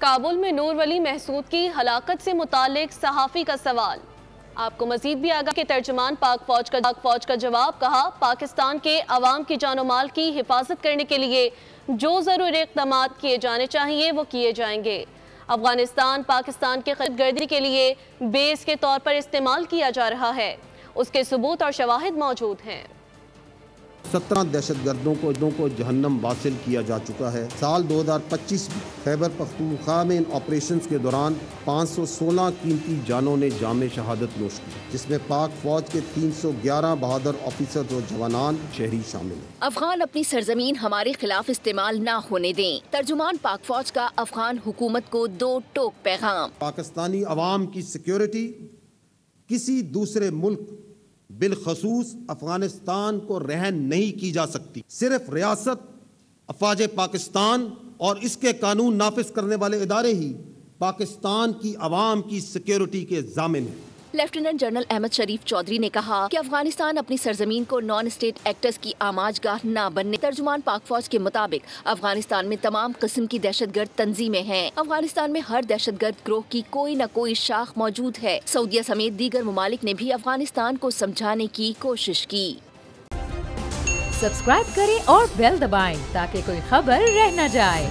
کابل میں نور ولی محسود کی ہلاکت سے متعلق صحافی کا سوال۔ آپ کو مزید بھی آگاہ کہ ترجمان پاک فوج کا جواب، کہا پاکستان کے عوام کی جان و مال کی حفاظت کرنے کے لیے جو ضروری اقدامات کیے جانے چاہیے وہ کیے جائیں گے۔ افغانستان پاکستان کے خلاف گردی کے لیے بیس کے طور پر استعمال کیا جا رہا ہے، اس کے ثبوت اور شواہد موجود ہیں۔ 17 دہشت گردوں کو جہنم واصل کیا جا چکا ہے۔ سال 2025 میں خیبر پختونخوا میں ان آپریشنز کے دوران 516 قیمتی جانوں نے جام شہادت نوش کی، جس میں پاک فوج کے 311 بہادر آفیسر و جوانان شہری شامل ہیں۔ افغان اپنی سرزمین ہمارے خلاف استعمال نہ ہونے دیں، ترجمان پاک فوج کا افغان حکومت کو 2 ٹوک پیغام۔ پاکستانی عوام کی سیکیورٹی کسی دوسرے ملک بالخصوص افغانستان کو رہن نہیں کی جا سکتی۔ صرف ریاست، افواج پاکستان اور اس کے قانون نافذ کرنے والے ادارے ہی پاکستان کی عوام کی سیکیورٹی کے ضامن ہیں۔ لیفٹیننٹ جنرل احمد شریف چودھری نے کہا کہ افغانستان اپنی سرزمین کو نان اسٹیٹ ایکٹرز کی آماج گاہ نہ بننے۔ ترجمان پاک فوج کے مطابق افغانستان میں تمام قسم کی دہشت گرد تنظیمیں ہیں۔ افغانستان میں ہر دہشت گرد گروہ کی کوئی نہ کوئی شاخ موجود ہے۔ سعودیہ سمیت دیگر ممالک نے بھی افغانستان کو سمجھانے کی کوشش کی۔ سبسکرائب کریں اور بیل دبائیں تاکہ کوئی خبر رہ نہ جائے۔